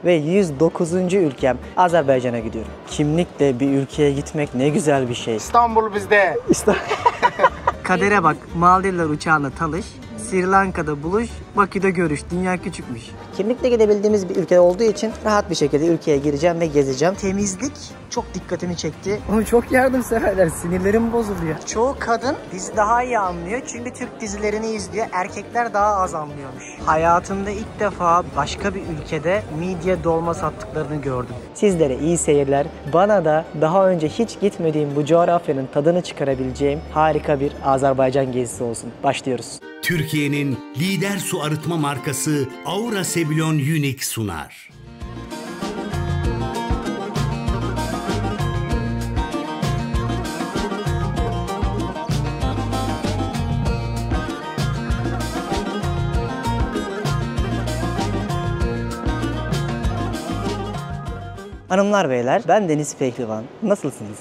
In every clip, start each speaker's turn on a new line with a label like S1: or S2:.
S1: ve 109. ülkem Azerbaycan'a gidiyorum. Kimlikle bir ülkeye gitmek ne güzel bir şey.
S2: İstanbul bizde.
S1: Kadere bak, Maldivler uçağına talış, Sri Lanka'da buluş, Bakü'de görüş. Dünya küçükmüş. Kimlikle gidebildiğimiz bir ülke olduğu için rahat bir şekilde ülkeye gireceğim ve gezeceğim. Temizlik çok dikkatimi çekti. Onu çok yardımseverler. Sinirlerim bozuluyor. Çoğu kadın dizi daha iyi anlıyor çünkü Türk dizilerini izliyor. Erkekler daha az anlıyormuş. Hayatımda ilk defa başka bir ülkede midye dolma sattıklarını gördüm. Sizlere iyi seyirler. Bana da daha önce hiç gitmediğim bu coğrafyanın tadını çıkarabileceğim harika bir Azerbaycan gezisi olsun. Başlıyoruz.
S3: Türkiye'nin lider su arıtma markası Aura Sebilon Unique sunar.
S1: Hanımlar beyler, ben Deniz Pehlivan. Nasılsınız?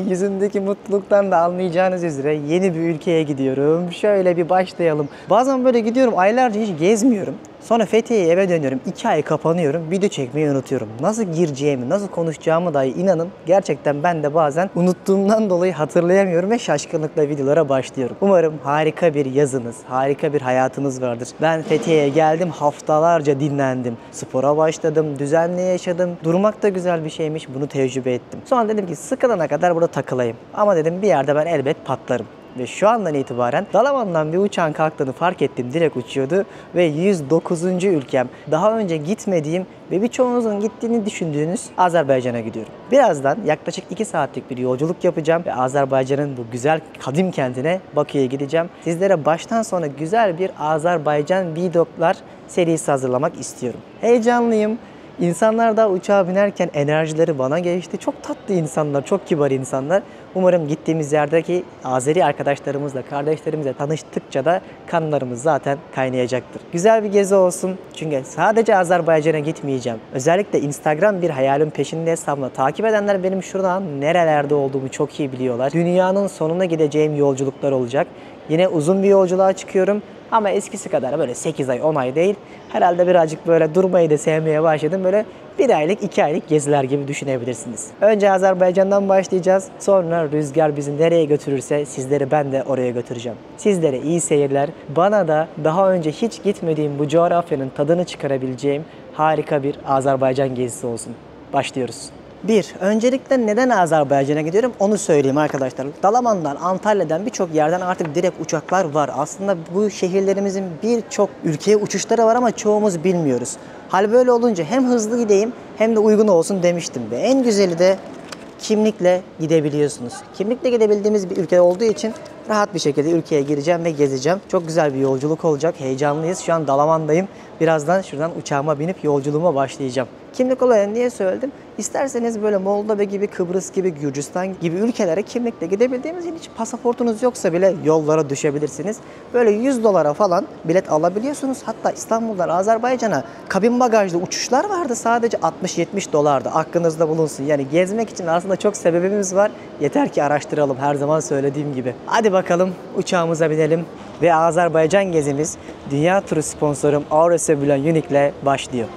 S1: Yüzümdeki mutluluktan da anlayacağınız üzere yeni bir ülkeye gidiyorum. Şöyle bir başlayalım. Bazen böyle gidiyorum, aylarca hiç gezmiyorum. Sonra Fethiye'ye eve dönüyorum. 2 ay kapanıyorum. Video çekmeyi unutuyorum. Nasıl gireceğimi, nasıl konuşacağımı dahi inanın gerçekten ben de bazen unuttuğumdan dolayı hatırlayamıyorum ve şaşkınlıkla videolara başlıyorum. Umarım harika bir yazınız, harika bir hayatınız vardır. Ben Fethiye'ye geldim, haftalarca dinlendim. Spora başladım, düzenli yaşadım. Durmak da güzel bir şeymiş, bunu tecrübe ettim. Sonra dedim ki sıkılana kadar burada takılayım. Ama dedim bir yerde ben elbet patlarım. Ve şu andan itibaren Dalaman'dan bir uçağın kalktığını fark ettim. Direkt uçuyordu ve 109. ülkem. Daha önce gitmediğim ve birçoğunuzun gittiğini düşündüğünüz Azerbaycan'a gidiyorum. Birazdan yaklaşık 2 saatlik bir yolculuk yapacağım ve Azerbaycan'ın bu güzel kadim kentine Bakü'ye gideceğim. Sizlere baştan sona güzel bir Azerbaycan vloglar serisi hazırlamak istiyorum. Heyecanlıyım. İnsanlar da uçağa binerken enerjileri bana geçti. Çok tatlı insanlar, çok kibar insanlar. Umarım gittiğimiz yerdeki Azeri arkadaşlarımızla, kardeşlerimizle tanıştıkça da kanlarımız zaten kaynayacaktır. Güzel bir gezi olsun. Çünkü sadece Azerbaycan'a gitmeyeceğim. Özellikle Instagram bir hayalin peşinde hesabımla takip edenler benim şuradan nerelerde olduğumu çok iyi biliyorlar. Dünyanın sonuna gideceğim yolculuklar olacak. Yine uzun bir yolculuğa çıkıyorum. Ama eskisi kadar böyle 8 ay, 10 ay değil. Herhalde birazcık böyle durmayı da sevmeye başladım. Böyle 1 aylık, 2 aylık geziler gibi düşünebilirsiniz. Önce Azerbaycan'dan başlayacağız. Sonra rüzgar bizi nereye götürürse sizleri ben de oraya götüreceğim. Sizlere iyi seyirler. Bana da daha önce hiç gitmediğim bu coğrafyanın tadını çıkarabileceğim harika bir Azerbaycan gezisi olsun. Başlıyoruz. Öncelikle neden Azerbaycan'a gidiyorum onu söyleyeyim arkadaşlar. Dalaman'dan, Antalya'dan birçok yerden artık direkt uçaklar var. Aslında bu şehirlerimizin birçok ülkeye uçuşları var ama çoğumuz bilmiyoruz. Hal böyle olunca hem hızlı gideyim hem de uygun olsun demiştim. Ve en güzeli de kimlikle gidebiliyorsunuz. Kimlikle gidebildiğimiz bir ülke olduğu için rahat bir şekilde ülkeye gireceğim ve gezeceğim. Çok güzel bir yolculuk olacak. Heyecanlıyız. Şu an Dalaman'dayım. Birazdan şuradan uçağıma binip yolculuğuma başlayacağım. Kimlik olayını niye söyledim? İsterseniz böyle Moldova gibi, Kıbrıs gibi, Gürcistan gibi ülkelere kimlikle gidebildiğimiz için hiç pasaportunuz yoksa bile yollara düşebilirsiniz. Böyle 100 dolara falan bilet alabiliyorsunuz. Hatta İstanbul'dan Azerbaycan'a kabin bagajlı uçuşlar vardı. Sadece 60-70 dolardı. Aklınızda bulunsun. Yani gezmek için aslında çok sebebimiz var. Yeter ki araştıralım her zaman söylediğim gibi. Hadi bakalım uçağımıza binelim ve Azerbaycan gezimiz dünya turu sponsorum Aura Sebilon Unique ile başlıyor.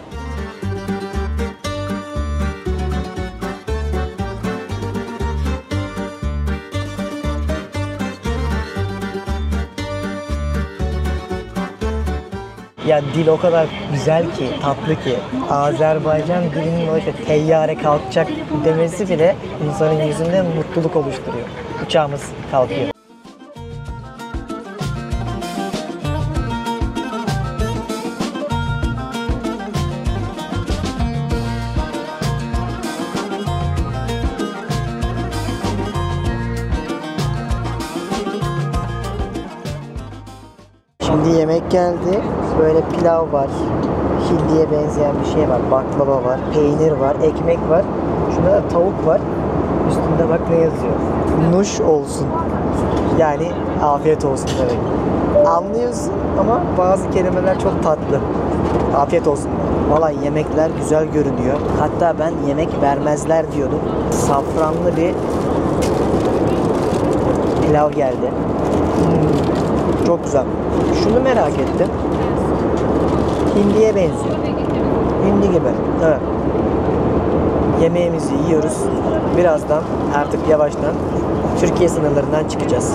S1: Ya dil o kadar güzel ki, tatlı ki. Azerbaycan dilinin böyle teyyare kalkacak demesi bile insanın yüzünde mutluluk oluşturuyor. Uçağımız kalkıyor. Şimdi yemek geldi. Böyle pilav var. Hindiye benzeyen bir şey var. Baklava var. Peynir var. Ekmek var. Şurada da tavuk var. Üstünde bak ne yazıyor. Nuş olsun. Yani afiyet olsun demek. Anlıyorsun ama bazı kelimeler çok tatlı. Afiyet olsun. Vallahi yemekler güzel görünüyor. Hatta ben yemek vermezler diyordum. Safranlı bir pilav geldi. Çok güzel. Şunu merak ettim. Hindiye benziyor. Hindi gibi. Evet. Yemeğimizi yiyoruz. Birazdan artık yavaştan Türkiye sınırlarından çıkacağız.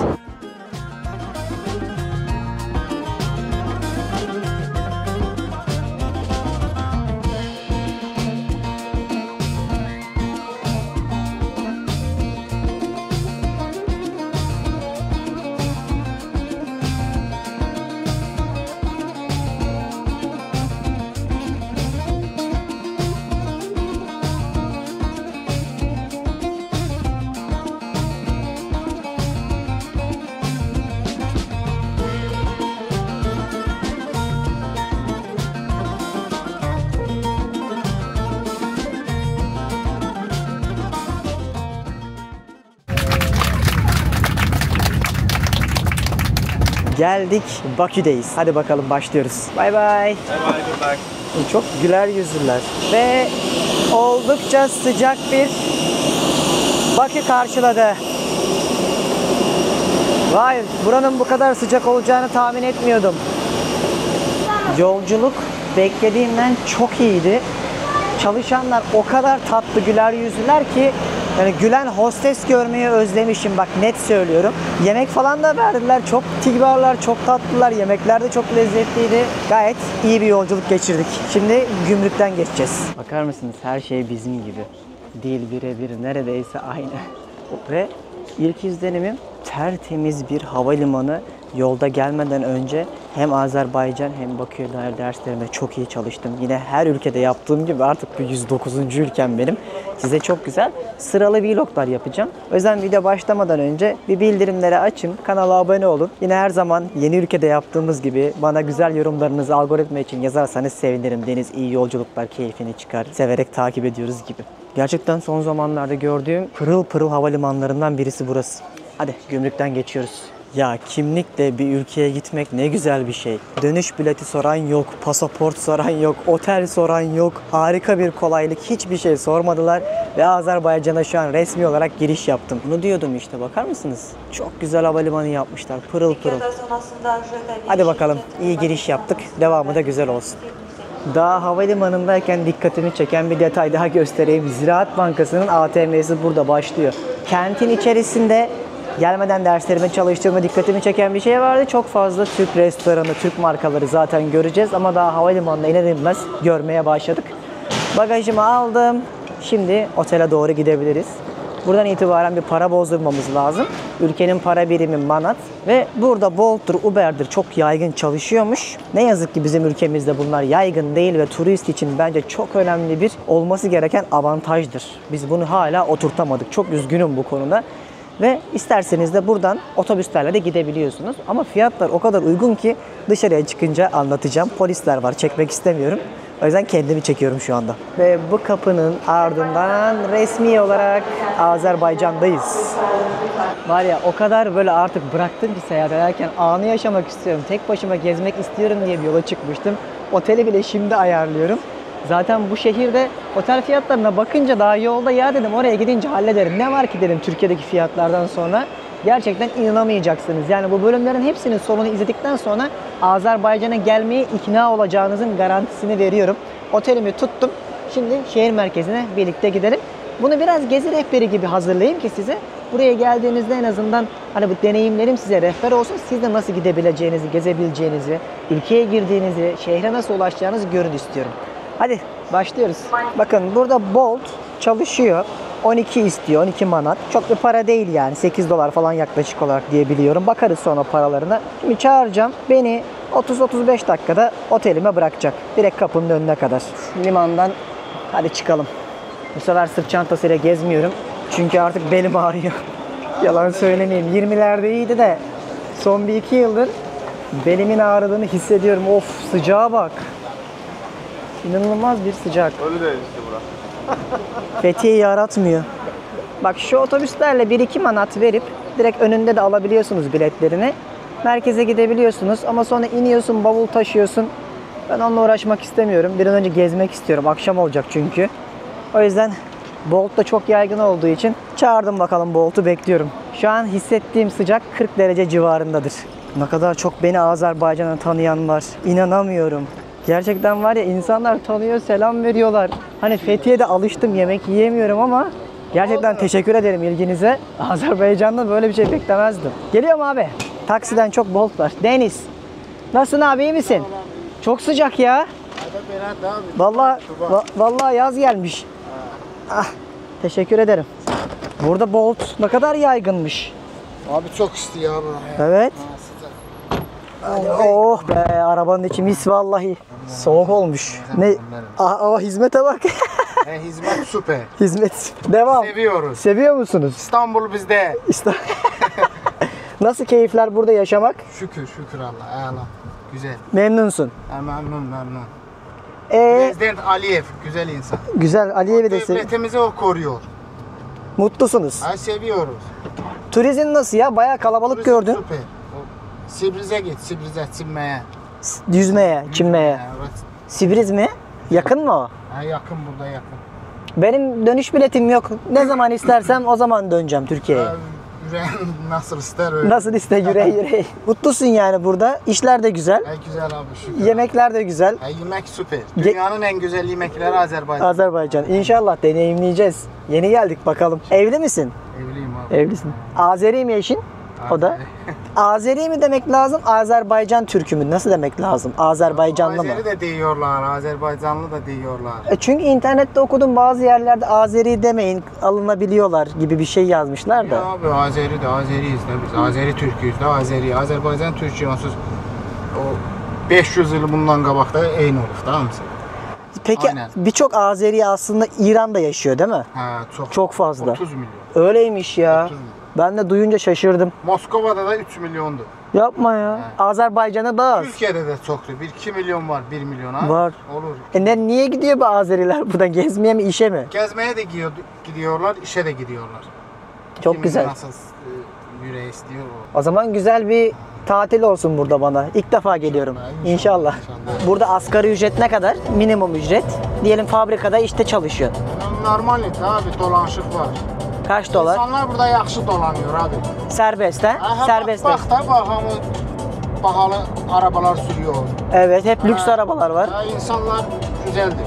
S1: Geldik, Bakü'deyiz. Hadi bakalım başlıyoruz. Bay bay. Çok güler yüzlüler ve oldukça sıcak bir Bakü karşıladı. Vay, buranın bu kadar sıcak olacağını tahmin etmiyordum. Yolculuk beklediğimden çok iyiydi. Çalışanlar o kadar tatlı, güler yüzlüler ki yani gülen hostes görmeyi özlemişim, bak net söylüyorum. Yemek falan da verdiler. Çok kibarlar, çok tatlılar. Yemekler de çok lezzetliydi. Gayet iyi bir yolculuk geçirdik. Şimdi gümrükten geçeceğiz. Bakar mısınız? Her şey bizim gibi. Dil birebir, neredeyse aynı. Ve ilk izlenimim tertemiz bir havalimanı. Yolda gelmeden önce hem Azerbaycan hem Bakü'ye dair derslerime çok iyi çalıştım. Yine her ülkede yaptığım gibi artık bu 109. ülkem benim. Size çok güzel sıralı vloglar yapacağım. O yüzden video başlamadan önce bir bildirimleri açın, kanala abone olun. Yine her zaman yeni ülkede yaptığımız gibi bana güzel yorumlarınızı algoritma için yazarsanız sevinirim. Deniz iyi yolculuklar, keyfini çıkar. Severek takip ediyoruz gibi. Gerçekten son zamanlarda gördüğüm pırıl pırıl havalimanlarından birisi burası. Hadi gümrükten geçiyoruz. Ya kimlikle bir ülkeye gitmek ne güzel bir şey. Dönüş bileti soran yok, pasaport soran yok, otel soran yok. Harika bir kolaylık, hiçbir şey sormadılar ve Azerbaycan'a şu an resmi olarak giriş yaptım. Bunu diyordum işte, bakar mısınız? Çok güzel havalimanı yapmışlar, pırıl pırıl. Hadi bakalım, iyi giriş yaptık, devamı da güzel olsun. Daha havalimanındayken dikkatimi çeken bir detay daha göstereyim. Ziraat Bankası'nın ATM'si burada başlıyor. Kentin içerisinde gelmeden derslerime çalıştığımda dikkatimi çeken bir şey vardı. Çok fazla Türk restoranı, Türk markaları zaten göreceğiz ama daha havalimanına iner inmez görmeye başladık. Bagajımı aldım. Şimdi otele doğru gidebiliriz. Buradan itibaren bir para bozdurmamız lazım. Ülkenin para birimi manat ve burada Bolt'tur, Uber'dir çok yaygın çalışıyormuş. Ne yazık ki bizim ülkemizde bunlar yaygın değil ve turist için bence çok önemli bir olması gereken avantajdır. Biz bunu hala oturtamadık. Çok üzgünüm bu konuda. Ve isterseniz de buradan otobüslerle de gidebiliyorsunuz. Ama fiyatlar o kadar uygun ki dışarıya çıkınca anlatacağım. Polisler var, çekmek istemiyorum. O yüzden kendimi çekiyorum şu anda. Ve bu kapının ardından resmi olarak Azerbaycan'dayız. Var ya, o kadar böyle artık bıraktım ki seyahat ederken anı yaşamak istiyorum. Tek başıma gezmek istiyorum diye bir yola çıkmıştım. Oteli bile şimdi ayarlıyorum. Zaten bu şehirde otel fiyatlarına bakınca daha yolda ya dedim oraya gidince hallederim. Ne var ki dedim Türkiye'deki fiyatlardan sonra. Gerçekten inanamayacaksınız. Yani bu bölümlerin hepsinin sonunu izledikten sonra Azerbaycan'a gelmeye ikna olacağınızın garantisini veriyorum. Otelimi tuttum. Şimdi şehir merkezine birlikte gidelim. Bunu biraz gezi rehberi gibi hazırlayayım ki size. Buraya geldiğinizde en azından hani bu deneyimlerim size rehber olsun. Siz de nasıl gidebileceğinizi, gezebileceğinizi, ülkeye girdiğinizi, şehre nasıl ulaşacağınızı görün istiyorum. Hadi başlıyoruz. Bakın burada Bolt çalışıyor. 12 istiyor, 12 manat. Çok bir para değil yani. 8 dolar falan yaklaşık olarak diye biliyorum. Bakarız sonra paralarına. Şimdi çağıracağım. Beni 30-35 dakikada otelime bırakacak. Direkt kapının önüne kadar. Limandan hadi çıkalım. Bu sefer sırt çantasıyla gezmiyorum. Çünkü artık belim ağrıyor. Yalan söylemeyeyim. 20'lerde iyiydi de son 1-2 yıldır belimin ağrıdığını hissediyorum. Of, sıcağa bak. İnanılmaz bir sıcak.
S2: Öyle değil işte bura.
S1: Fethiye'yi aratmıyor. Bak şu otobüslerle 1-2 manat verip direkt önünde de alabiliyorsunuz biletlerini. Merkeze gidebiliyorsunuz ama sonra iniyorsun, bavul taşıyorsun. Ben onunla uğraşmak istemiyorum. Bir an önce gezmek istiyorum. Akşam olacak çünkü. O yüzden Bolt da çok yaygın olduğu için çağırdım, bakalım Bolt'u bekliyorum. Şu an hissettiğim sıcak 40 derece civarındadır. Ne kadar çok beni Azerbaycan'dan tanıyan var. İnanamıyorum. Gerçekten var ya, insanlar tanıyor, selam veriyorlar. Hani Fethiye'de alıştım, yemek yiyemiyorum ama gerçekten teşekkür ederim ilginize. Azerbaycan'da böyle bir şey beklemezdim. Geliyorum abi. Taksiden çok Bolt var. Deniz. Nasılsın abi, iyi misin? Çok sıcak ya. Vallahi yaz gelmiş. Ah, teşekkür ederim. Burada Bolt ne kadar yaygınmış.
S2: Abi çok istiyor abi.
S1: Evet. Oh be, arabanın içi mis vallahi. Soğuk olmuş. Ne? Hizmete bak.
S2: Hizmet süper.
S1: Hizmet. Devam.
S2: Seviyoruz.
S1: Seviyor musunuz?
S2: İstanbul bizde.
S1: Nasıl keyifler burada yaşamak?
S2: Şükür Allah. Allah. Güzel.
S1: Memnunsun.
S2: Memnun.
S1: Ee,
S2: Prezident Aliyev güzel insan.
S1: güzel, Aliyevi de seviyorum.
S2: Devletimizi o koruyor.
S1: Mutlusunuz.
S2: Seviyoruz.
S1: Turizm nasıl ya? Bayağı kalabalık
S2: Turizm
S1: gördüm.
S2: Süper. Sibriz'e git. Sibriz'e çinmeye.
S1: Yüzmeye, çinmeye.
S2: Evet.
S1: Sibriz mi? Yakın mı o?
S2: Yakın burada yakın.
S1: Benim dönüş biletim yok. Ne zaman istersem o zaman döneceğim Türkiye'ye.
S2: Yüreğin nasıl ister öyle.
S1: Nasıl iste, yüreği. Mutlusun yani burada. İşler de güzel.
S2: Güzel abi şükür.
S1: Yemekler de güzel.
S2: Yemek süper. Dünyanın en güzel yemekleri Azerbaycan.
S1: Azerbaycan. İnşallah deneyimleyeceğiz. Yeni geldik bakalım. Evli misin?
S2: Evliyim abi.
S1: Evlisin. Azeri mi eşin? O da. Azeri mi demek lazım? Azerbaycan Türkü mü? Nasıl demek lazım? Azerbaycanlı mı?
S2: Azeri de diyorlar, Azerbaycanlı da diyorlar.
S1: Çünkü internette okudum, bazı yerlerde Azeri demeyin, alınabiliyorlar gibi bir şey yazmışlar da.
S2: Ya abi Azeri de Azeriyiz de biz. Azeri Türküyüz de Azeri. Azerbaycan Türkçe onsuz o 500 yıl bundan qabaqda eyni olub, tamam mı?
S1: Peki
S2: Aynen.
S1: birçok Azeri aslında İran'da yaşıyor değil mi?
S2: Çok.
S1: Çok fazla.
S2: 30 milyon.
S1: Öyleymiş ya.
S2: 30 milyon.
S1: Ben de duyunca şaşırdım.
S2: Moskova'da da 3 milyondu.
S1: Yapma ya. Azerbaycan'a daha az.
S2: Türkiye'de de çoktu. 2 milyon var, 1 milyon ha.
S1: Var.
S2: Olur.
S1: Niye gidiyor bu Azeriler buradan? Gezmeye mi, işe mi?
S2: Gezmeye de gidiyorlar, işe de gidiyorlar.
S1: Çok
S2: Kimin
S1: güzel.
S2: nasıl yüreği istiyor o.
S1: O zaman güzel bir tatil olsun burada bana. İlk defa geliyorum. İnşallah. Burada asgari ücret ne kadar? Minimum ücret. Diyelim fabrikada işte çalışıyor.
S2: Normal abi, dolanışıq var.
S1: Kaç dolar?
S2: İnsanlar burada yaxşı dolanıyor abi.
S1: Serbest ha? Serbest.
S2: Bak da hamı pahalı arabalar sürüyor.
S1: Evet, hep lüks arabalar var.
S2: İnsanlar güzeldir.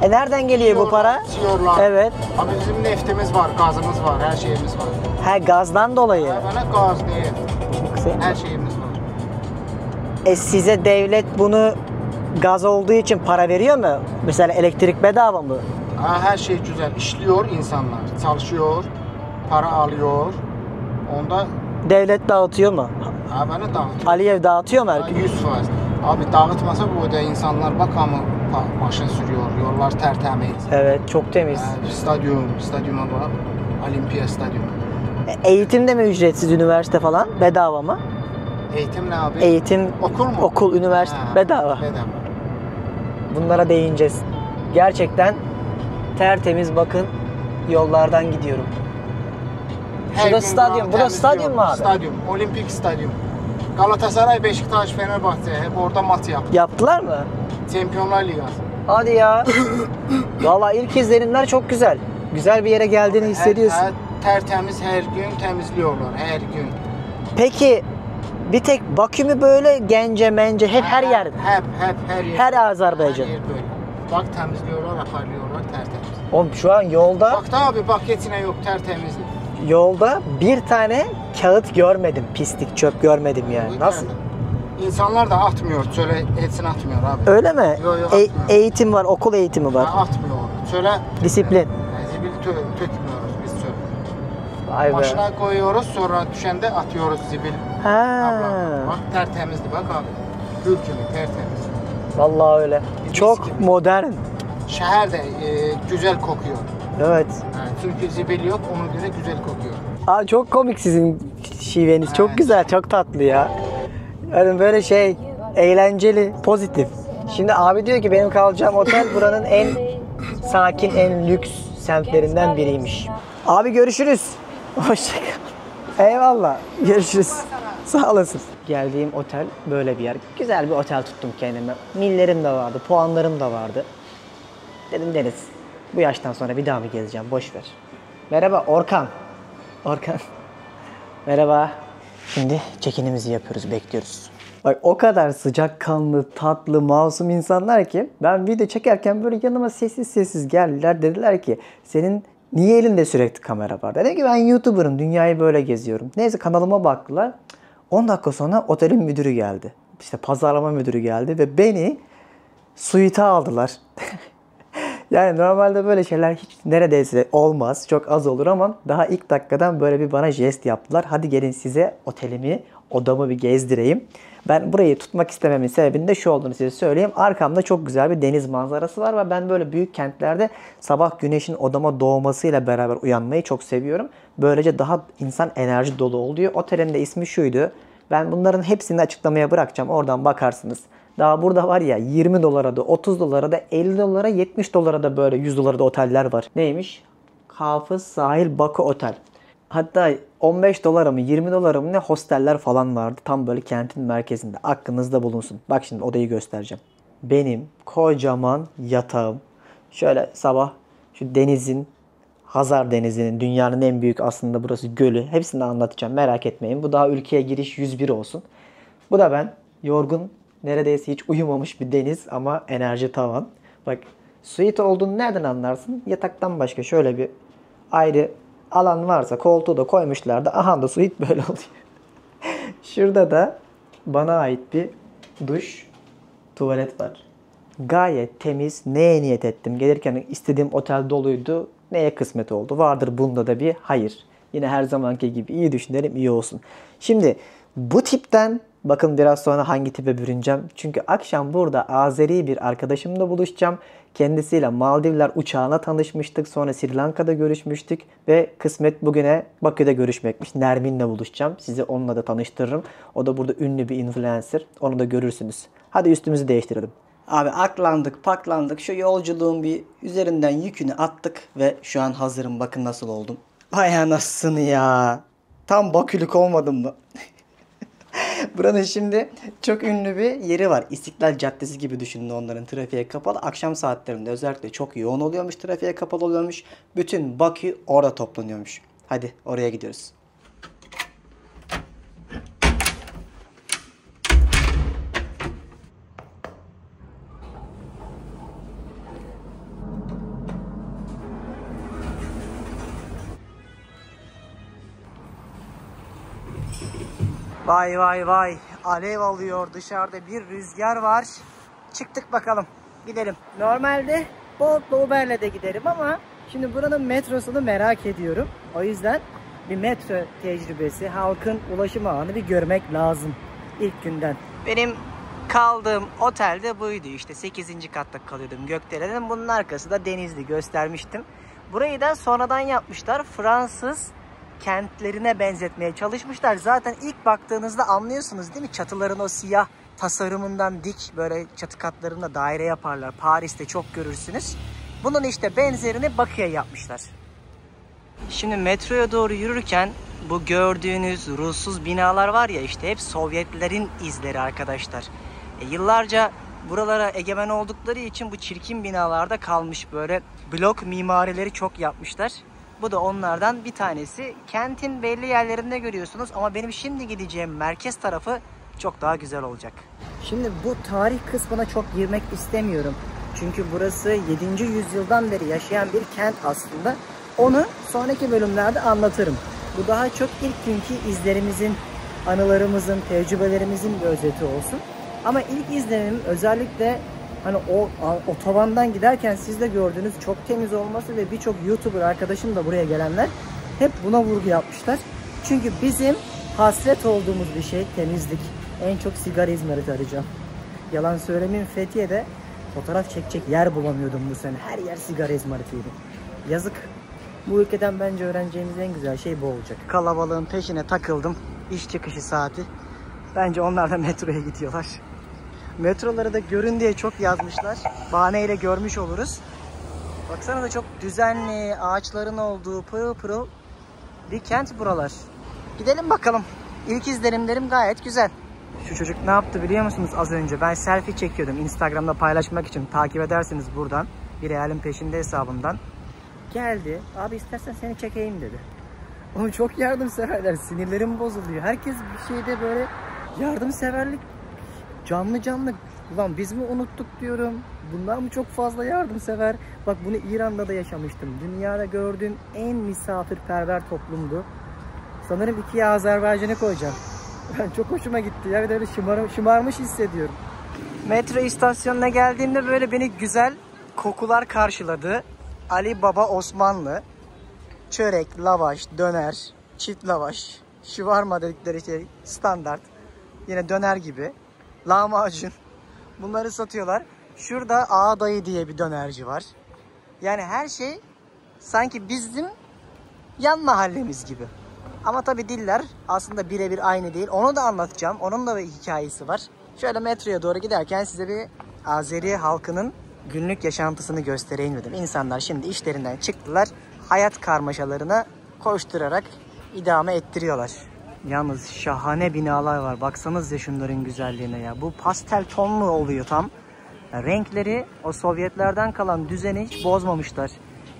S1: Nereden geliyor bu para?
S2: Siyorlar.
S1: Evet.
S2: Abi bizim neftimiz var, gazımız var, her şeyimiz var.
S1: Ha, gazdan dolayı.
S2: Bana gaz değil, her şeyimiz var.
S1: Size devlet bunu gaz olduğu için para veriyor mu? Mesela elektrik bedava mı?
S2: Her şey güzel, işliyor insanlar, çalışıyor, para alıyor. Onda
S1: Devlet dağıtıyor mu?
S2: bana dağıtıyor.
S1: Aliyev dağıtıyor mu herkes?
S2: 100%. Abi dağıtmasa bu da insanlar bak ama maşın sürüyor, yollar tertemiz.
S1: Evet, çok temiz.
S2: Stadyuma bak, Olimpiya stadyumu.
S1: Eğitim de mi ücretsiz, üniversite falan? Bedava mı?
S2: Eğitim ne abi?
S1: Eğitim,
S2: Okul mu?
S1: okul, üniversite bedava.
S2: Bedava.
S1: Bunlara değineceğiz. Gerçekten tertemiz, bakın yollardan gidiyorum. Şurada stadyum. Burası stadyum mu abi?
S2: Stadyum, olimpik stadyum. Galatasaray, Beşiktaş, Fenerbahçe hep orada maç yaptı.
S1: Yaptılar mı?
S2: Şampiyonlar Ligası.
S1: Hadi ya. Vallahi ilk izlenimler çok güzel. Güzel bir yere geldiğini hissediyorsun.
S2: Tertemiz, her gün temizliyorlar, her gün.
S1: Peki bir tek Bakü mü böyle, Gence, Mence, hep her yer?
S2: Hep her yer.
S1: Her Azerbaycan.
S2: Her yer böyle. Bak temizliyorlar, aparlıyorlar, tertemiz.
S1: Oğlum şu an yolda
S2: Bak da abi, bak etine yok, tertemizlik.
S1: bir tane kağıt görmedim. Pislik, çöp görmedim yani. Nasıl?
S2: İnsanlar da atmıyor, çöle etsin atmıyor abi.
S1: Öyle mi?
S2: Yok, atmıyor.
S1: Eğitim var, okul eğitimi var.
S2: Atmıyor. Çöle
S1: Disiplin.
S2: zibil tökmüyoruz biz çöle.
S1: Vay be.
S2: Maşına koyuyoruz, sonra düşende atıyoruz zibil.
S1: Ha.
S2: Bak tertemizdi bak abi. Gül gibi tertemiz.
S1: Vallahi öyle. Çok
S2: gibi.
S1: modern.
S2: Şehir de güzel kokuyor.
S1: Evet.
S2: Yani çünkü zibil yok, ona göre güzel kokuyor.
S1: Aa, çok komik sizin şiveniz. Çok
S2: Evet.
S1: güzel, çok tatlı ya. Yani böyle şey, eğlenceli, pozitif. Şimdi abi diyor ki benim kalacağım otel buranın en sakin, en lüks semtlerinden biriymiş. Abi görüşürüz. Hoşçakal. Eyvallah. Görüşürüz. Sağ olasın. Geldiğim otel böyle bir yer. Güzel bir otel tuttum kendime. Millerim de vardı, puanlarım da vardı. Dedim Deniz, bu yaştan sonra bir daha mı gezeceğim? Boş ver. Merhaba Orkan. Orkan. Merhaba. Şimdi check-in'imizi yapıyoruz, bekliyoruz. Bak o kadar sıcakkanlı, tatlı, masum insanlar ki ben video çekerken böyle yanıma sessiz sessiz geldiler. Dediler ki senin niye elinde sürekli kamera var? Dedim ki ben YouTuber'ım, dünyayı böyle geziyorum. Neyse kanalıma baktılar. 10 dakika sonra otelin müdürü geldi. İşte pazarlama müdürü geldi ve beni suite aldılar. Yani normalde böyle şeyler hiç neredeyse olmaz. Çok az olur ama daha ilk dakikadan böyle bir bana jest yaptılar. Hadi gelin size otelimi, odamı bir gezdireyim. Ben burayı tutmak istememin sebebinin de şu olduğunu size söyleyeyim. Arkamda çok güzel bir deniz manzarası var ve ben böyle büyük kentlerde sabah güneşin odama doğmasıyla beraber uyanmayı çok seviyorum. Böylece daha insan enerji dolu oluyor. Otelin de ismi şuydu. Ben bunların hepsini açıklamaya bırakacağım. Oradan bakarsınız. Daha burada var ya 20 dolara da 30 dolara da 50 dolara 70 dolara da böyle 100 dolara da oteller var. Neymiş? Hafız Sahil Baku Otel. Hatta 15 dolara mı 20 dolara mı ne hosteller falan vardı. Tam böyle kentin merkezinde. Aklınızda bulunsun. Bak şimdi odayı göstereceğim. Benim kocaman yatağım. Şöyle sabah şu denizin, Hazar Denizi'nin dünyanın en büyük aslında burası gölü. Hepsini anlatacağım, merak etmeyin. Bu daha ülkeye giriş 101 olsun. Bu da ben yorgun, neredeyse hiç uyumamış bir deniz ama enerji tavan. Bak suite olduğunu nereden anlarsın? Yataktan başka şöyle bir ayrı alan varsa koltuğu da koymuşlar da aha da suite böyle oluyor. Şurada da bana ait bir duş, tuvalet var. Gayet temiz. Neye niyet ettim? Gelirken istediğim otel doluydu. Neye kısmet oldu? Vardır bunda da bir hayır. Yine her zamanki gibi iyi düşünelim, iyi olsun. Şimdi bu tipten bakın biraz sonra hangi tipe bürüneceğim. Çünkü akşam burada Azeri bir arkadaşımla buluşacağım. Kendisiyle Maldivler uçağına tanışmıştık. Sonra Sri Lanka'da görüşmüştük. Ve kısmet bugüne Bakü'de görüşmekmiş. Nermin'le buluşacağım. Sizi onunla da tanıştırırım. O da burada ünlü bir influencer. Onu da görürsünüz. Hadi üstümüzü değiştirelim. Abi aklandık, paklandık. Şu yolculuğun bir üzerinden yükünü attık ve şu an hazırım. Bakın nasıl oldum. Ay anasını ya. Tam Bakülük olmadım mı? Buranın şimdi çok ünlü bir yeri var. İstiklal Caddesi gibi düşünün, onların trafiğe kapalı. Akşam saatlerinde özellikle çok yoğun oluyormuş, trafiğe kapalı oluyormuş. Bütün Bakü orada toplanıyormuş. Hadi oraya gidiyoruz. Vay vay vay. Alev alıyor. Dışarıda bir rüzgar var. Çıktık bakalım. Gidelim. Normalde Bolt'la Uber'le de giderim ama şimdi buranın metrosunu merak ediyorum. O yüzden bir metro tecrübesi, halkın ulaşım ağını bir görmek lazım ilk günden. Benim kaldığım otel de buydu işte. 8. katta kalıyordum Gökdelen'in. Bunun arkası da Denizli, göstermiştim. Burayı da sonradan yapmışlar. Fransız kentlerine benzetmeye çalışmışlar. Zaten ilk baktığınızda anlıyorsunuz değil mi? Çatıların o siyah tasarımından dik böyle çatı katlarında daire yaparlar. Paris'te çok görürsünüz. Bunun işte benzerini Bakü'ye yapmışlar. Şimdi metroya doğru yürürken bu gördüğünüz ruhsuz binalar var ya, işte hep Sovyetlerin izleri arkadaşlar. Yıllarca buralara egemen oldukları için bu çirkin binalarda kalmış, böyle blok mimarileri çok yapmışlar. Bu da onlardan bir tanesi. Kentin belli yerlerinde görüyorsunuz ama benim şimdi gideceğim merkez tarafı çok daha güzel olacak. Şimdi bu tarih kısmına çok girmek istemiyorum. Çünkü burası 7. yüzyıldan beri yaşayan bir kent aslında. Onu sonraki bölümlerde anlatırım. Bu daha çok ilk günkü izlerimizin, anılarımızın, tecrübelerimizin bir özeti olsun. Ama ilk izlenimim özellikle hani o otobandan giderken siz de gördüğünüz çok temiz olması ve birçok YouTuber arkadaşım da buraya gelenler hep buna vurgu yapmışlar. Çünkü bizim hasret olduğumuz bir şey temizlik. En çok sigara izmariti arayacağım. Yalan söylemeyeyim, Fethiye'de fotoğraf çekecek yer bulamıyordum bu sene. Her yer sigara izmaritiydi. Yazık. Bu ülkeden bence öğreneceğimiz en güzel şey bu olacak. Kalabalığın peşine takıldım. İş çıkışı saati. Bence onlar da metroya gidiyorlar. Metroları da görün diye çok yazmışlar. Bahaneyle görmüş oluruz. Baksana da çok düzenli, ağaçların olduğu pırıl pırıl bir kent buralar. Gidelim bakalım. İlk izlenimlerim gayet güzel. Şu çocuk ne yaptı biliyor musunuz az önce? Ben selfie çekiyordum Instagram'da paylaşmak için. Takip ederseniz buradan. Bir realin peşinde hesabından. Geldi. Abi istersen seni çekeyim dedi. Oğlum çok yardımseverler. Sinirlerim bozuluyor. Herkes bir şeyde böyle yardımseverlik canlı canlı. Ulan biz mi unuttuk diyorum. Bunlar mı çok fazla yardımsever? Bak bunu İran'da da yaşamıştım. Dünyada gördüğüm en misafirperver toplumdu. Sanırım 2'ye Azerbaycan'ı koyacağım. Çok hoşuma gitti ya. Bir de öyle şımarmış hissediyorum. Metro istasyonuna geldiğimde böyle beni güzel kokular karşıladı. Ali Baba Osmanlı. Çörek, lavaş, döner, çift lavaş, şıvarma dedikleri şey standart. Yine döner gibi. Lahmacun. Bunları satıyorlar. Şurada Ağa Dayı diye bir dönerci var. Yani her şey sanki bizim yan mahallemiz gibi. Ama tabii diller aslında birebir aynı değil. Onu da anlatacağım. Onun da bir hikayesi var. Şöyle metroya doğru giderken size bir Azeri halkının günlük yaşantısını göstereyim dedim. İnsanlar şimdi işlerinden çıktılar. Hayat karmaşalarına koşturarak idame ettiriyorlar. Yalnız şahane binalar var. Baksanız ya şunların güzelliğine ya. Bu pastel tonlu oluyor tam. Renkleri o Sovyetlerden kalan düzeni hiç bozmamışlar.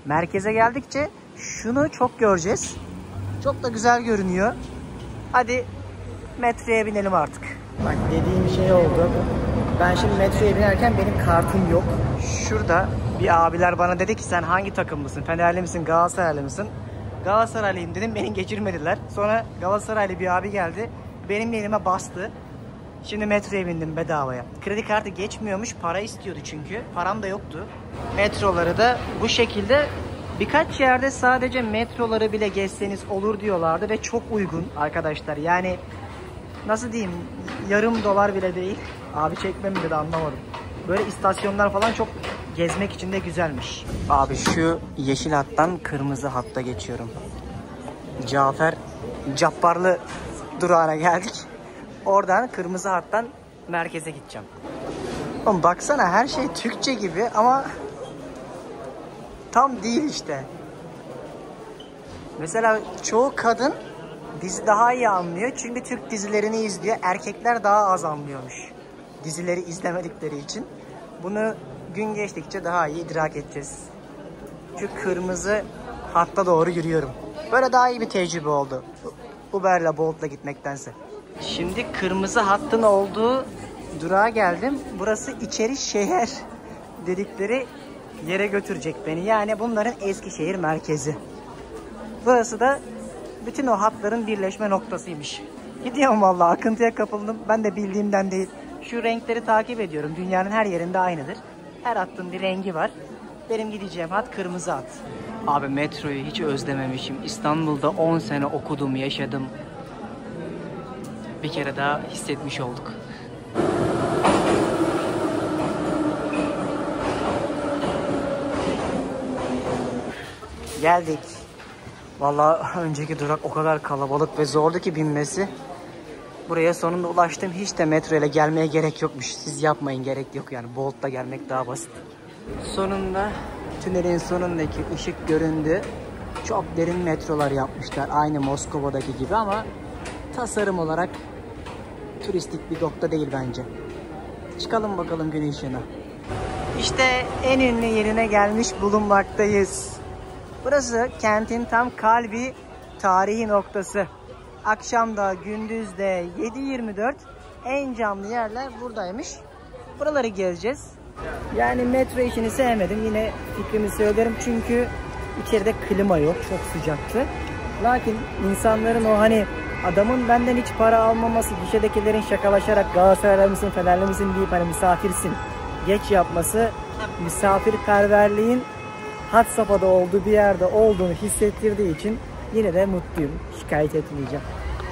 S1: Merkeze geldikçe şunu çok göreceğiz. Çok da güzel görünüyor. Hadi metroya binelim artık. Bak dediğim şey oldu. Ben şimdi metroya binerken benim kartım yok. Şurada bir abiler bana dedi ki sen hangi takımlısın? Fenerli misin? Galatasaraylı mısın? Galatasaraylıyım dedim. Beni geçirmediler. Sonra Galatasaraylı bir abi geldi. Benim elime bastı. Şimdi metroya bindim bedavaya. Kredi kartı geçmiyormuş. Para istiyordu çünkü. Param da yoktu. Metroları da bu şekilde birkaç yerde sadece metroları bile gezseniz olur diyorlardı ve çok uygun arkadaşlar. Yani nasıl diyeyim, yarım dolar bile değil. Abi çekmem dedi, anlamadım. Böyle istasyonlar falan çok gezmek için de güzelmiş. Abi şu yeşil hattan kırmızı hatta geçiyorum. Cabbarlı durağına geldik. Oradan kırmızı hattan merkeze gideceğim. Oğlum baksana her şey Türkçe gibi ama tam değil işte. Mesela çoğu kadın dizi daha iyi anlıyor çünkü Türk dizilerini izliyor. Erkekler daha az anlıyormuş dizileri izlemedikleri için. Bunu gün geçtikçe daha iyi idrak edeceğiz. Şu kırmızı hatta doğru yürüyorum. Böyle daha iyi bir tecrübe oldu. Uber'le Bolt'la gitmektense. Şimdi kırmızı hattın olduğu durağa geldim. Burası İçerişehir dedikleri yere götürecek beni. Yani bunların Eskişehir merkezi. Burası da bütün o hatların birleşme noktasıymış. Gidiyorum vallahi, akıntıya kapıldım. Ben de bildiğimden değil. Şu renkleri takip ediyorum. Dünyanın her yerinde aynıdır. Her hattın bir rengi var. Benim gideceğim hat kırmızı hat. Abi metroyu hiç özlememişim. İstanbul'da 10 sene okudum, yaşadım. Bir kere daha hissetmiş olduk. Geldik. Vallahi önceki durak o kadar kalabalık ve zordu ki binmesi. Buraya sonunda ulaştım. Hiç de metro ile gelmeye gerek yokmuş. Siz yapmayın, gerek yok yani. Bolt'la gelmek daha basit. Sonunda tünelin sonundaki ışık göründü. Çok derin metrolar yapmışlar. Aynı Moskova'daki gibi ama tasarım olarak turistik bir nokta değil bence. Çıkalım bakalım gün ışığına. İşte en ünlü yerine gelmiş bulunmaktayız. Burası kentin tam kalbi, tarihi noktası. Akşamda, gündüzde 7/24 en canlı yerler buradaymış. Buraları gezeceğiz. Yani metro işini sevmedim. Yine fikrimi söylerim çünkü içeride klima yok. Çok sıcaktı. Lakin insanların o hani adamın benden hiç para almaması, gişedekilerin şakalaşarak Galatasaraylı mısın, Fenerli misin deyip hani misafirsin geç yapması, misafirperverliğin had safhada olduğu bir yerde olduğunu hissettirdiği için yine de mutluyum. Şikayet etmeyeceğim.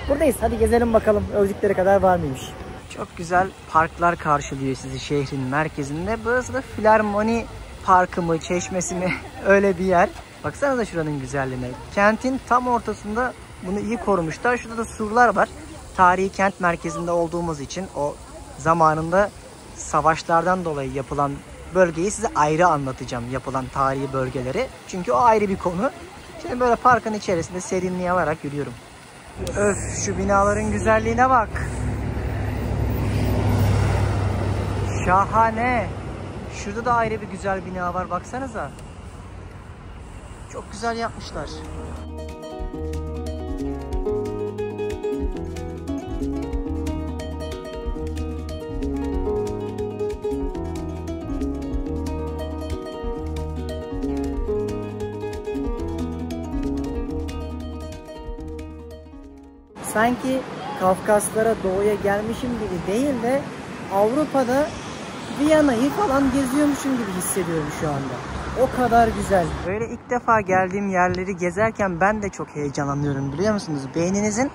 S1: Buradayız. Hadi gezelim bakalım. Övdükleri kadar var mıymış? Çok güzel parklar karşılıyor sizi şehrin merkezinde. Burası da Filarmoni Parkı mı, çeşmesi mi? Öyle bir yer. Baksanıza şuranın güzelliğine. Kentin tam ortasında bunu iyi korumuşlar. Şurada da surlar var. Tarihi kent merkezinde olduğumuz için o zamanında savaşlardan dolayı yapılan bölgeyi size ayrı anlatacağım. Yapılan tarihi bölgeleri. Çünkü o ayrı bir konu. Şimdi böyle parkın içerisinde serinliği alarak yürüyorum. Öf, şu binaların güzelliğine bak. Şahane. Şurada da ayrı bir güzel bina var. Baksanıza. Çok güzel yapmışlar. sanki Kafkaslara, doğuya gelmişim gibi değil de Avrupa'da Viyana'yı falan geziyormuşum gibi hissediyorum şu anda. O kadar güzel. Böyle ilk defa geldiğim yerleri gezerken ben de çok heyecanlanıyorum, biliyor musunuz? Beyninizin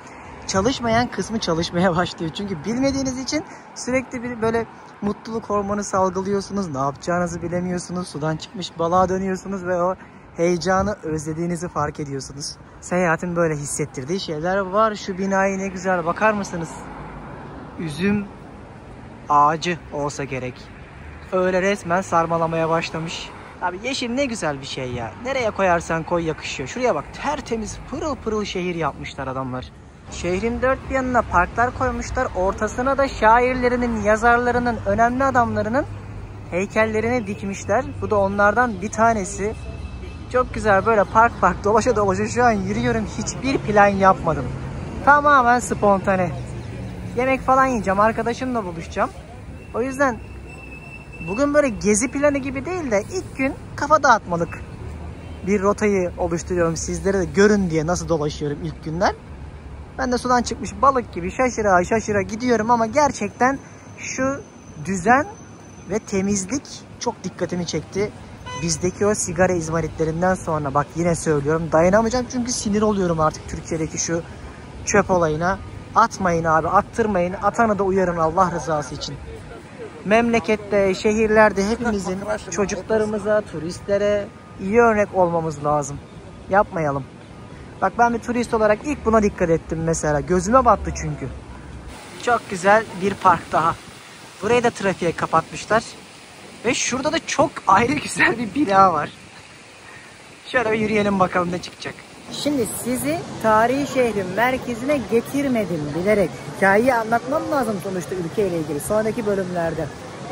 S1: çalışmayan kısmı çalışmaya başlıyor. Çünkü bilmediğiniz için sürekli bir böyle mutluluk hormonu salgılıyorsunuz. Ne yapacağınızı bilemiyorsunuz. Sudan çıkmış balığa dönüyorsunuz ve o heyecanı özlediğinizi fark ediyorsunuz. Seyahatin böyle hissettirdiği şeyler var. Şu binayı ne güzel, bakar mısınız? Üzüm ağacı olsa gerek. Öyle resmen sarmalamaya başlamış. Abi yeşil ne güzel bir şey ya. Nereye koyarsan koy yakışıyor. Şuraya bak, tertemiz pırıl pırıl şehir yapmışlar adamlar. Şehrin dört bir yanına parklar koymuşlar. Ortasına da şairlerinin, yazarlarının, önemli adamlarının heykellerini dikmişler. Bu da onlardan bir tanesi. Çok güzel, böyle park dolaşa dolaşa şu an yürüyorum. Hiçbir plan yapmadım. Tamamen spontane. Yemek falan yiyeceğim. Arkadaşımla buluşacağım. O yüzden bugün böyle gezi planı gibi değil de ilk gün kafa dağıtmalık bir rotayı oluşturuyorum. Sizlere de görün diye nasıl dolaşıyorum ilk günler. Ben de sudan çıkmış balık gibi şaşıra şaşıra gidiyorum ama gerçekten şu düzen ve temizlik çok dikkatimi çekti. Bizdeki o sigara izmaritlerinden sonra, bak yine söylüyorum, dayanamayacağım çünkü sinir oluyorum artık Türkiye'deki şu çöp olayına. Atmayın abi, attırmayın. Atanı da uyarın Allah rızası için. Memlekette, şehirlerde hepimizin çocuklarımıza, turistlere iyi örnek olmamız lazım. Yapmayalım. Bak ben bir turist olarak ilk buna dikkat ettim mesela. Gözüme battı çünkü. Çok güzel bir park daha. Burayı da trafiğe kapatmışlar. Ve şurada da çok ayrı güzel bir bina var. Şöyle bir yürüyelim bakalım ne çıkacak. Şimdi sizi tarihi şehrin merkezine getirmedim bilerek. Hikayeyi anlatmam lazım sonuçta ülkeyle ilgili sonraki bölümlerde.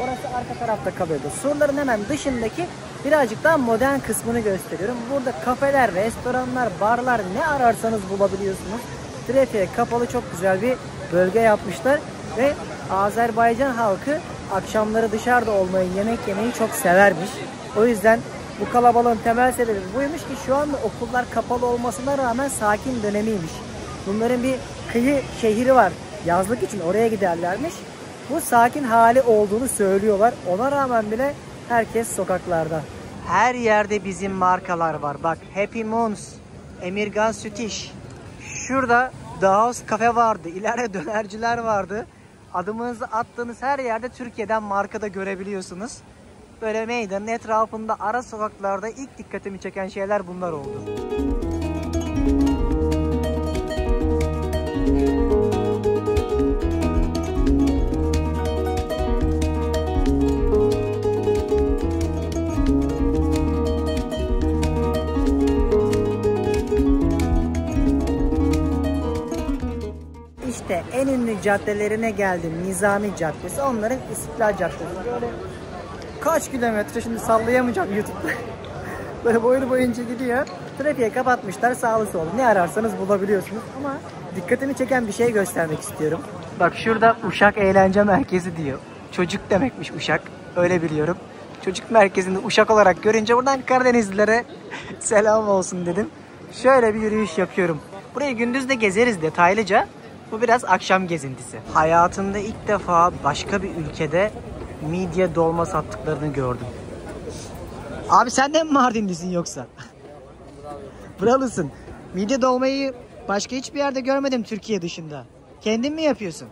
S1: Orası arka tarafta kalıyordu. Surların hemen dışındaki birazcık daha modern kısmını gösteriyorum. Burada kafeler, restoranlar, barlar, ne ararsanız bulabiliyorsunuz. Trafiğe kapalı çok güzel bir bölge yapmışlar. Ve Azerbaycan halkı akşamları dışarıda olmayı, yemek yemeyi çok severmiş. O yüzden bu kalabalığın temel sebebi buymuş ki şu anda okullar kapalı olmasına rağmen sakin dönemiymiş. Bunların bir kıyı şehri var. Yazlık için oraya giderlermiş. Bu sakin hali olduğunu söylüyorlar. Ona rağmen bile herkes sokaklarda. Her yerde bizim markalar var. Bak Happy Moons, Emirgan Süt İş. Şurada The House Cafe vardı. İleride dönerciler vardı. Adımınızı attığınız her yerde Türkiye'den markada görebiliyorsunuz. Böyle meydanın etrafında ara sokaklarda ilk dikkatimi çeken şeyler bunlar oldu. İşte en ünlü caddelerine geldim. Nizami Caddesi. Onların İstiklal Caddesi. Böyle kaç kilometre şimdi sallayamayacağım YouTube'da. Böyle boylu boyunca gidiyor. Trafiğe kapatmışlar, sağlı sollu. Ne ararsanız bulabiliyorsunuz. Ama dikkatimi çeken bir şey göstermek istiyorum. Bak şurada Uşak Eğlence Merkezi diyor. Çocuk demekmiş Uşak. Öyle biliyorum. Çocuk merkezinde Uşak olarak görünce buradan Karadenizlilere selam olsun dedim. Şöyle bir yürüyüş yapıyorum. Burayı gündüz de gezeriz detaylıca. Bu biraz akşam gezintisi. Hayatımda ilk defa başka bir ülkede midye dolma sattıklarını gördüm. Abi sen de mi Mardinlisin yoksa? Buralısın. Midye dolmayı başka hiçbir yerde görmedim Türkiye dışında. Kendin mi yapıyorsun?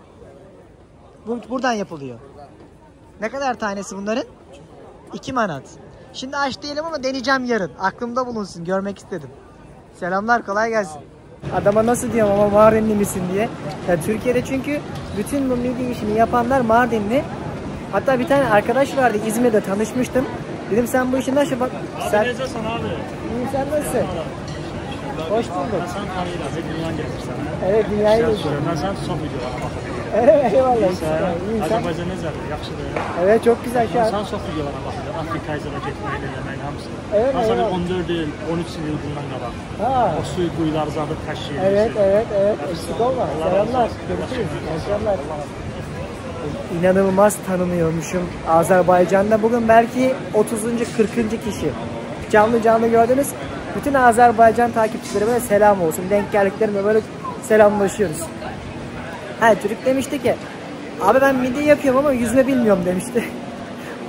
S1: Buradan yapılıyor. Ne kadar tanesi bunların? 2 manat. Şimdi aç değilim ama deneyeceğim yarın. Aklımda bulunsun, görmek istedim. Selamlar, kolay gelsin. Adama nasıl diyorum ama Mardinli misin diye. Ya Türkiye'de çünkü bütün bu midye işini yapanlar Mardinli. Hatta bir tane arkadaş vardı, İzmir'de tanışmıştım. Dedim sen bu işi nasıl bak... Sen...
S4: Abi sen abi.
S1: İyiyim, sen nasılsın? Hoş bulduk.
S4: Sen tanıyla dünyanı getirsen.
S1: Evet, dünyayı getirsen.
S4: Ben sana çok videolara bakıyorum.
S1: Evet, eyvallah.
S4: Azerbaycan ne zaten, yaxşıdır.
S1: Evet, çok güzel şu an.
S4: Sen çok videolara bakıyorum. Afrika izlere gitmeyle demek hamısı.
S1: Evet,
S4: ben sana
S1: evet.
S4: 14 yıl, 13 yıl bundan qabaq.
S1: Ha.
S4: O suyu kuyuları zadıp taşıyır.
S1: Evet. Eksik olma. Selamlar. Görüşürüz. Selamlar. İnanılmaz tanınıyormuşum Azerbaycan'da. Bugün belki 30. 40. kişi. Canlı gördünüz. Bütün Azerbaycan takipçilerime selam olsun. Denk geldiklerime böyle selamlaşıyoruz. Ha, çocuk demişti ki abi ben midye yapıyorum ama yüzme bilmiyorum demişti.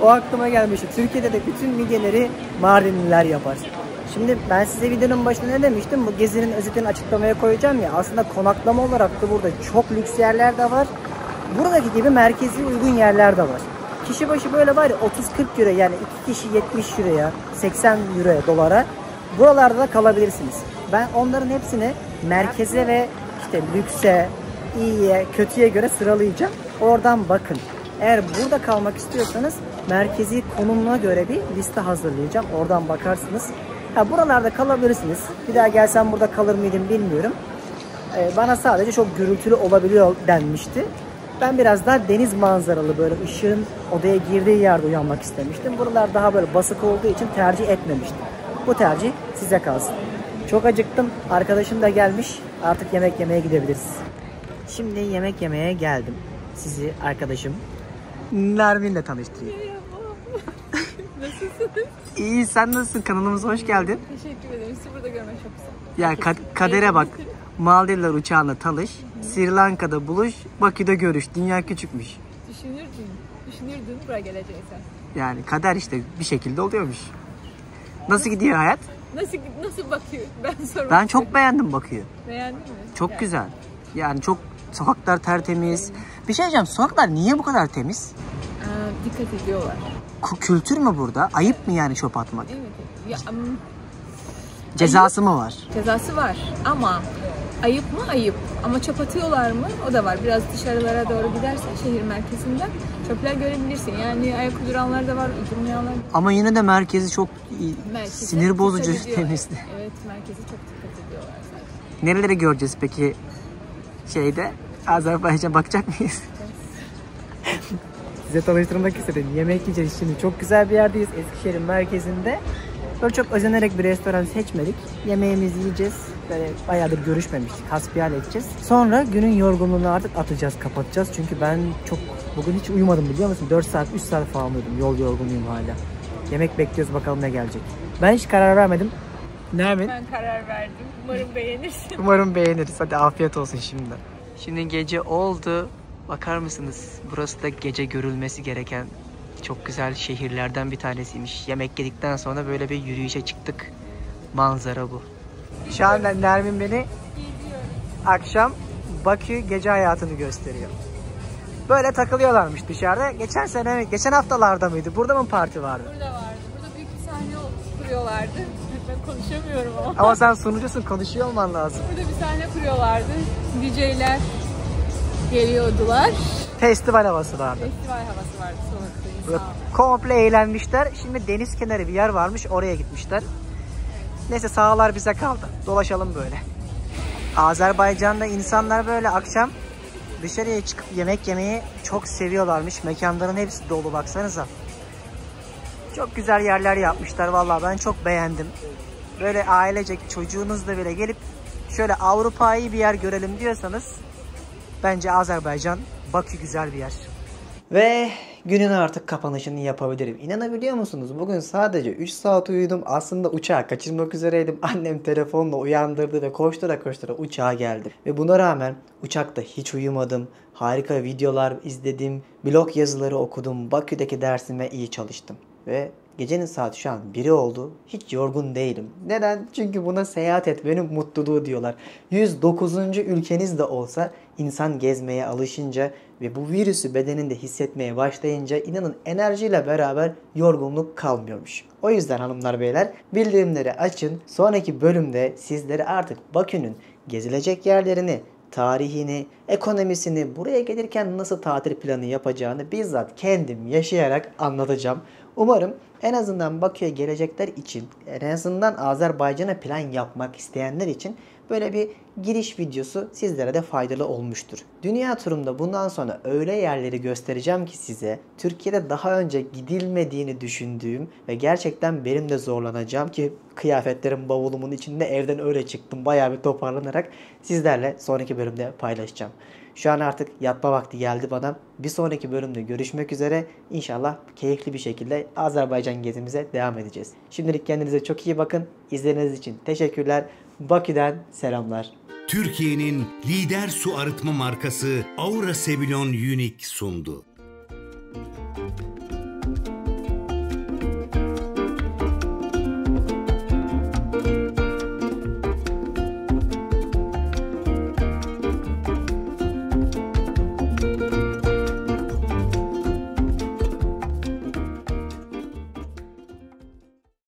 S1: O aklıma gelmişti. Türkiye'de de bütün midyeleri Mardinliler yapar. Şimdi ben size videonun başında ne demiştim? Bu gezinin özetini açıklamaya koyacağım ya. Aslında konaklama olarak da burada çok lüks yerler de var. Buradaki gibi merkezi uygun yerler de var. Kişi başı böyle var ya 30-40 euro, yani 2 kişi 70 euroya, 80 euroya, dolara buralarda da kalabilirsiniz. Ben onların hepsini merkeze ve işte lükse, iyiye, kötüye göre sıralayacağım. Oradan bakın. Eğer burada kalmak istiyorsanız merkezi konumuna göre bir liste hazırlayacağım. Oradan bakarsınız. Ha, buralarda kalabilirsiniz. Bir daha gelsem burada kalır mıydım bilmiyorum. Bana sadece çok gürültülü olabiliyor denmişti. Ben biraz daha deniz manzaralı, böyle ışığın odaya girdiği yerde uyanmak istemiştim. Buralar daha böyle basık olduğu için tercih etmemiştim. Bu tercih size kalsın. Çok acıktım. Arkadaşım da gelmiş. Artık yemek yemeye gidebiliriz. Şimdi yemek yemeye geldim. Sizi arkadaşım Nermin'le tanıştırayım.
S5: Nasılsınız?
S1: İyi, sen nasılsın? Kanalımıza hoş geldin.
S5: Teşekkür ederim. Sizi burada görmek çok güzel.
S1: Ya kadere bak. Maldivler uçağına talış, Sri Lanka'da buluş, Bakü'de görüş. Dünya küçükmüş.
S5: Düşünürdün buraya geleceğsen.
S1: Yani kader işte bir şekilde oluyormuş. Nasıl gidiyor hayat?
S5: Nasıl bakıyor? Ben sormak
S1: Ben çok beğendim Bakü'yü.
S5: Beğendin mi?
S1: Çok
S5: Yani,
S1: güzel. Yani çok, sokaklar tertemiz. Bir şey diyeceğim, sokaklar niye bu kadar temiz?
S5: dikkat ediyorlar.
S1: Kültür mü burada? Ayıp mı yani çöp atmak?
S5: Evet. Ya,
S1: Cezası mı var?
S5: cezası var ama ayıp mı? Ayıp. Ama çöp atıyorlar mı? O da var. Biraz dışarılara doğru gidersen şehir merkezinden çöpler görebilirsin. Yani ayak uyduranlar da var, uydurmayanlar da var.
S1: Ama yine de merkezi çok
S5: Merkeze
S1: sinir bozucu
S5: dikkat ediyorlar.
S1: temizdi.
S5: Evet, merkeze çok dikkat ediyorlar zaten.
S1: Nereleri göreceğiz peki şeyde? Azerbaycan bakacak mıyız? Size tanıştırmak istedim. Yemek yiyeceğiz şimdi. Çok güzel bir yerdeyiz. Eskişehir'in merkezinde. Böyle çok özenerek bir restoran seçmedik. Yemeğimizi yiyeceğiz. Böyle bayağıdır görüşmemiştik. Hasbihal edeceğiz. Sonra günün yorgunluğunu artık atacağız, kapatacağız. Çünkü ben bugün hiç uyumadım, biliyor musun? 4 saat, 3 saat falan uyudum. Yol yorgunuyum hala. Yemek bekliyoruz, bakalım ne gelecek. Ben hiç karar vermedim. Nermin?
S5: Ben karar verdim. Umarım beğenirsin.
S1: Umarım beğeniriz. Hadi afiyet olsun şimdiden. Şimdi gece oldu. Bakar mısınız? Burası da gece görülmesi gereken çok güzel şehirlerden bir tanesiymiş. Yemek yedikten sonra böyle bir yürüyüşe çıktık. Manzara bu. Şu anda Nermin beni akşam Bakü gece hayatını gösteriyor. Böyle takılıyorlarmış dışarıda. Geçen haftalarda mıydı? Burada mı parti vardı?
S5: Burada vardı. Burada büyük bir sahne kuruyorlardı. Ben konuşamıyorum ama.
S1: Ama sen sunucusun, konuşuyor olman lazım.
S5: Burada bir sahne kuruyorlardı. DJ'ler geliyordular.
S1: Festival havası vardı.
S5: Festival havası vardı sokakta.
S1: Böyle komple eğlenmişler. Şimdi deniz kenarı bir yer varmış, oraya gitmişler. Neyse, sağlar bize kaldı. Dolaşalım böyle. Azerbaycan'da insanlar böyle akşam dışarıya çıkıp yemek yemeyi çok seviyorlarmış. Mekanların hepsi dolu, baksanıza. Çok güzel yerler yapmışlar vallahi, ben çok beğendim. Böyle ailecek çocuğunuzla bile gelip şöyle Avrupa'yı bir yer görelim diyorsanız bence Azerbaycan, Bakü güzel bir yer. Ve günün artık kapanışını yapabilirim. İnanabiliyor musunuz? Bugün sadece 3 saat uyudum. Aslında uçağı kaçırmak üzereydim. Annem telefonla uyandırdı ve koştura koştura uçağa geldim. Ve buna rağmen uçakta hiç uyumadım. Harika videolar izledim. Blog yazıları okudum. Bakü'deki dersime iyi çalıştım. Ve gecenin saati şu an 1'i oldu. Hiç yorgun değilim. Neden? Çünkü buna seyahat etmenin mutluluğu diyorlar. 109. ülkeniz de olsa insan gezmeye alışınca ve bu virüsü bedeninde hissetmeye başlayınca inanın enerjiyle beraber yorgunluk kalmıyormuş. O yüzden hanımlar beyler, bildirimleri açın. Sonraki bölümde sizlere artık Bakü'nün gezilecek yerlerini, tarihini, ekonomisini, buraya gelirken nasıl tatil planı yapacağını bizzat kendim yaşayarak anlatacağım. Umarım en azından Bakü'ye gelecekler için, en azından Azerbaycan'a plan yapmak isteyenler için böyle bir giriş videosu sizlere de faydalı olmuştur. Dünya turumda bundan sonra öyle yerleri göstereceğim ki size, Türkiye'de daha önce gidilmediğini düşündüğüm ve gerçekten benim de zorlanacağım ki kıyafetlerim bavulumun içinde, evden öyle çıktım bayağı bir toparlanarak, sizlerle sonraki bölümde paylaşacağım. Şu an artık yatma vakti geldi bana. Bir sonraki bölümde görüşmek üzere. İnşallah keyifli bir şekilde Azerbaycan gezimize devam edeceğiz. Şimdilik kendinize çok iyi bakın. İzlediğiniz için teşekkürler. Bakü'den selamlar.
S3: Türkiye'nin lider su arıtma markası Aura Sebilon Unique sundu.